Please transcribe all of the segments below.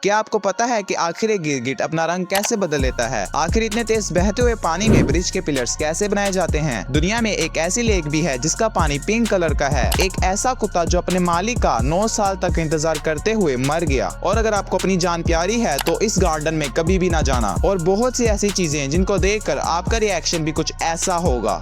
क्या आपको पता है कि आखिर एक गिरगिट अपना रंग कैसे बदल लेता है? आखिर इतने तेज बहते हुए पानी में ब्रिज के पिलर्स कैसे बनाए जाते हैं? दुनिया में एक ऐसी लेक भी है जिसका पानी पिंक कलर का है। एक ऐसा कुत्ता जो अपने मालिक का 9 साल तक इंतजार करते हुए मर गया। और अगर आपको अपनी जान प्यारी है तो इस गार्डन में कभी भी ना जाना। और बहुत सी ऐसी चीजें जिनको देखकर आपका रिएक्शन भी कुछ ऐसा होगा।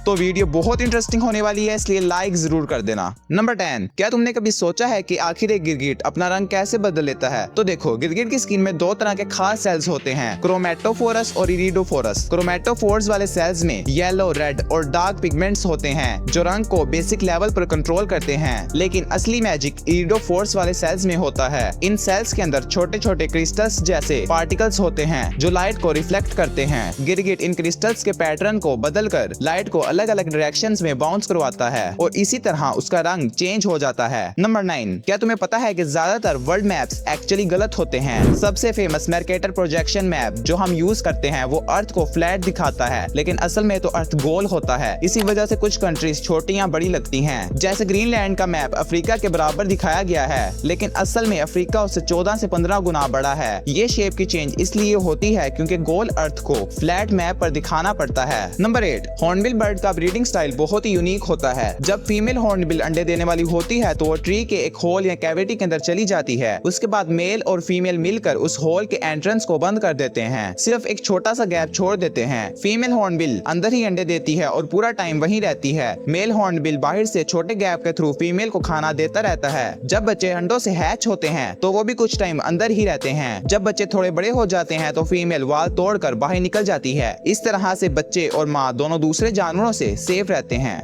तो वीडियो बहुत इंटरेस्टिंग होने वाली है, इसलिए लाइक जरूर कर देना। नंबर 10, क्या तुमने कभी सोचा है कि आखिर एक गिरगिट अपना रंग कैसे बदल लेता है? तो देखो, गिरगिट की स्किन में 2 तरह के खास सेल्स होते हैं, क्रोमेटोफोरस और इरिडोफोरस। क्रोमेटोफोर्स वाले सेल्स में येलो, रेड और डार्क पिगमेंट्स होते हैं जो रंग को बेसिक लेवल पर कंट्रोल करते हैं। लेकिन असली मैजिक इरिडोफोर्स वाले सेल्स में होता है। इन सेल्स के अंदर छोटे छोटे क्रिस्टल्स जैसे पार्टिकल्स होते हैं जो लाइट को रिफ्लेक्ट करते हैं। गिरगिट इन क्रिस्टल्स के पैटर्न को बदलकर लाइट को अलग अलग डायरेक्शंस में बाउंस करवाता है और इसी तरह उसका रंग चेंज हो जाता है। नंबर 9, क्या तुम्हें पता है कि ज्यादातर वर्ल्ड मैप्स एक्चुअली गलत होते हैं? सबसे फेमस मर्केटर प्रोजेक्शन मैप जो हम यूज करते हैं वो अर्थ को फ्लैट दिखाता है, लेकिन असल में तो अर्थ गोल होता है। इसी वजह से कुछ कंट्रीज छोटी या बड़ी लगती हैं। जैसे ग्रीनलैंड का मैप अफ्रीका के बराबर दिखाया गया है, लेकिन असल में अफ्रीका उससे 14 से 15 गुना बड़ा है। ये शेप की चेंज इसलिए होती है क्योंकि गोल अर्थ को फ्लैट मैप पर दिखाना पड़ता है। नंबर 8, हॉर्नबिल बर्ड का ब्रीडिंग स्टाइल बहुत ही यूनिक होता है। जब फीमेल हॉर्नबिल अंडे देने वाली होती है तो वो ट्री के एक होल या कैविटी के अंदर चली जाती है। उसके बाद मेल और फीमेल मिलकर उस होल के एंट्रेंस को बंद कर देते हैं, सिर्फ एक छोटा सा गैप छोड़ देते हैं। फीमेल हॉर्नबिल अंदर ही अंडे देती है और पूरा टाइम वहीं रहती है। मेल हॉर्नबिल बाहर से छोटे गैप के थ्रू फीमेल को खाना देता रहता है। जब बच्चे अंडों से हैच होते हैं तो वो भी कुछ टाइम अंदर ही रहते हैं। जब बच्चे थोड़े बड़े हो जाते हैं तो फीमेल वाल तोड़कर बाहर निकल जाती है। इस तरह से बच्चे और माँ दोनों दूसरे जानवरों से सेफ रहते हैं।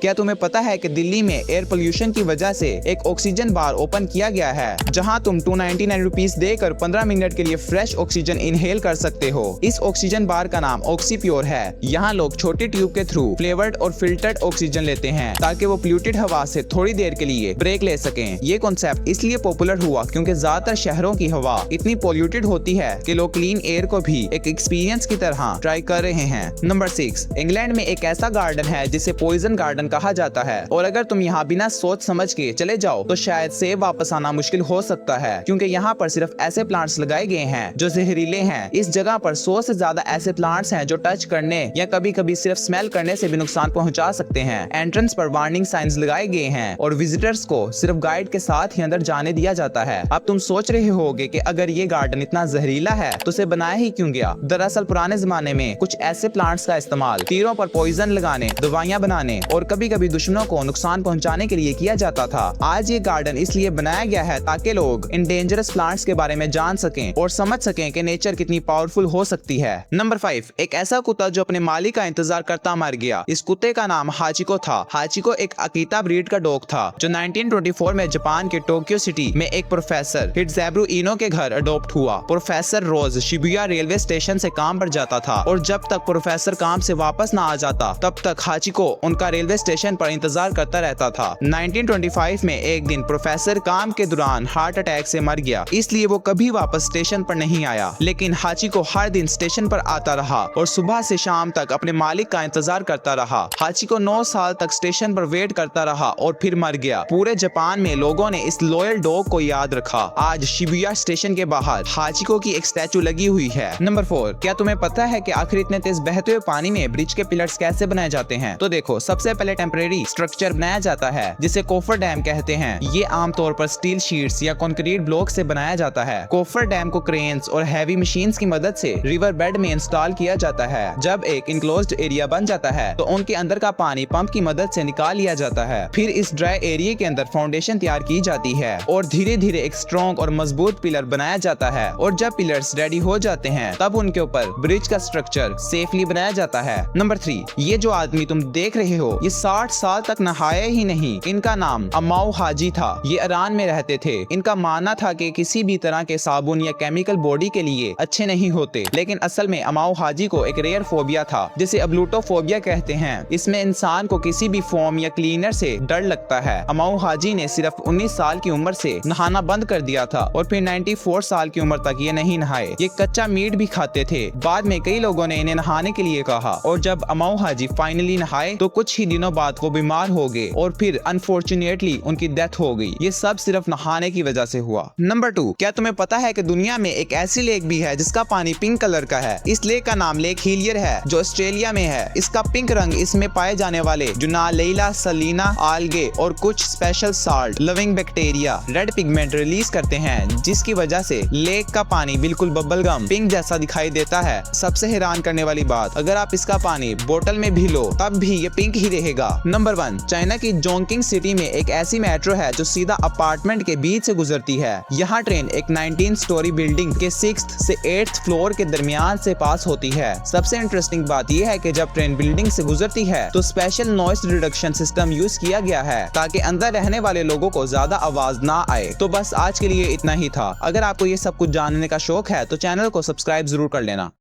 क्या तुम्हें पता है कि दिल्ली में एयर पोल्यूशन की वजह से एक ऑक्सीजन बार ओपन किया गया है जहां तुम 299 रुपीस देकर 15 मिनट के लिए फ्रेश ऑक्सीजन इनहेल कर सकते हो। इस ऑक्सीजन बार का नाम ऑक्सीप्योर है। यहाँ लोग छोटी ट्यूब के थ्रू फ्लेवर्ड और फिल्टर्ड ऑक्सीजन लेते हैं ताकि वो पोल्यूटेड हवा से थोड़ी देर के लिए ब्रेक ले सकें। ये कॉन्सेप्ट इसलिए पॉपुलर हुआ क्योंकि ज्यादातर शहरों की हवा इतनी पोल्यूटेड होती है कि लोग क्लीन एयर को भी एक एक्सपीरियंस की तरह ट्राई कर रहे हैं। नंबर 6, इंग्लैंड में एक ऐसा गार्डन है जिसे पॉइजन गार्डन कहा जाता है और अगर तुम यहाँ बिना सोच समझ के चले जाओ तो शायद से वापस आना मुश्किल हो सकता है, क्योंकि यहाँ पर सिर्फ ऐसे प्लांट्स लगाए गए हैं जो जहरीले हैं। इस जगह पर 100 से ज्यादा ऐसे प्लांट्स हैं जो टच करने या कभी कभी सिर्फ स्मेल करने से भी नुकसान पहुँचा सकते हैं। एंट्रेंस पर वार्निंग साइंस लगाए गए हैं और विजिटर्स को सिर्फ गाइड के साथ ही अंदर जाने दिया जाता है। अब तुम सोच रहे होगे कि अगर ये गार्डन इतना जहरीला है तो उसे बनाया ही क्यों गया? दरअसल पुराने जमाने में कुछ ऐसे प्लांट्स का इस्तेमाल तीरों पर पॉइजन लगाने, दवाइयाँ बनाने और कभी कभी दुश्मनों को नुकसान पहुंचाने के लिए किया जाता था। आज ये गार्डन इसलिए बनाया गया है ताकि लोग इन डेंजरस प्लांट्स के बारे में जान सकें और समझ सकें कि नेचर कितनी पावरफुल हो सकती है। नंबर 5, एक ऐसा कुत्ता जो अपने मालिक का इंतजार करता मर गया। इस कुत्ते का नाम हाचिको था। हाचिको एक अकीता ब्रीड का डॉग था जो 1924 में जापान के टोक्यो सिटी में एक प्रोफेसर हिडेज़ेब्रो इनो के घर अडॉप्ट हुआ। प्रोफेसर रोज शिबुया रेलवे स्टेशन से काम पर जाता था और जब तक प्रोफेसर काम से वापस ना आ जाता तब तक हाचिको उनका रेलवे स्टेशन पर इंतजार करता रहता था। 1925 में एक दिन प्रोफेसर काम के दौरान हार्ट अटैक से मर गया, इसलिए वो कभी वापस स्टेशन पर नहीं आया। लेकिन हाचिको हर दिन स्टेशन पर आता रहा और सुबह से शाम तक अपने मालिक का इंतजार करता रहा। हाचिको 9 साल तक स्टेशन पर वेट करता रहा और फिर मर गया। पूरे जापान में लोगों ने इस लॉयल डॉग को याद रखा। आज शिबुया स्टेशन के बाहर हाचिको की एक स्टैचू लगी हुई है। नंबर 4, क्या तुम्हें पता है कि आखिर इतने तेज बहते हुए पानी में ब्रिज के पिलर्स कैसे बनाए जाते हैं? तो देखो, सबसे पहले टेम्परेरी स्ट्रक्चर बनाया जाता है जिसे कोफर डैम कहते हैं। ये आमतौर पर स्टील शीट्स या कंक्रीट ब्लॉक से बनाया जाता है। कोफर डैम को क्रेन्स और हैवी मशीन्स की मदद से रिवर बेड में इंस्टॉल किया जाता है। जब एक इनक्लोज्ड एरिया बन जाता है तो उनके अंदर का पानी पंप की मदद से निकाल लिया जाता है। फिर इस ड्राई एरिया के अंदर फाउंडेशन तैयार की जाती है और धीरे धीरे एक स्ट्रॉन्ग और मजबूत पिलर बनाया जाता है। और जब पिलर्स रेडी हो जाते हैं तब उनके ऊपर ब्रिज का स्ट्रक्चर सेफली बनाया जाता है। नंबर 3, ये जो आदमी तुम देख रहे हो ये 60 साल तक नहाए ही नहीं। इनका नाम अमाउ हाजी था। ये ईरान में रहते थे। इनका मानना था कि किसी भी तरह के साबुन या केमिकल बॉडी के लिए अच्छे नहीं होते, लेकिन असल में अमाउ हाजी को एक रेयर फोबिया था जिसे अब्लूटोफोबिया कहते हैं। इसमें इंसान को किसी भी फोम या क्लीनर से डर लगता है। अमाउ हाजी ने सिर्फ 19 साल की उम्र से नहाना बंद कर दिया था और फिर 94 साल की उम्र तक ये नहीं नहाए। ये कच्चा मीट भी खाते थे। बाद में कई लोगों ने इन्हें नहाने के लिए कहा और जब अमाउ हाजी फाइनली नहाए तो कुछ ही दिनों दिनों बाद वो बीमार हो गए और फिर अनफॉर्चुनेटली उनकी डेथ हो गई। ये सब सिर्फ नहाने की वजह से हुआ। नंबर 2, क्या तुम्हें पता है कि दुनिया में एक ऐसी लेक भी है जिसका पानी पिंक कलर का है? इस लेक का नाम लेक हीलियर है जो ऑस्ट्रेलिया में है। इसका पिंक रंग इसमें पाए जाने वाले जुनालेला, सलीना, आल्गे और कुछ special salt loving bacteria red pigment release करते हैं, जिसकी वजह से लेक का पानी बिल्कुल बबल गम पिंक जैसा दिखाई देता है। सबसे हैरान करने वाली बात, अगर आप इसका पानी बोतल में भी लो तब भी ये पिंक ही रहेगा। नंबर 1, चाइना की जोंगकिंग सिटी में एक ऐसी मेट्रो है जो सीधा अपार्टमेंट के बीच से गुजरती है। यहाँ ट्रेन एक 19 स्टोरी बिल्डिंग के 6th से 8th फ्लोर के दरमियान से पास होती है। सबसे इंटरेस्टिंग बात यह है कि जब ट्रेन बिल्डिंग से गुजरती है तो special noise reduction system use किया गया है ताकि अंदर रहने वाले लोगों को ज्यादा आवाज ना आए। तो बस आज के लिए इतना ही था। अगर आपको ये सब कुछ जानने का शौक है तो चैनल को सब्सक्राइब जरूर कर लेना।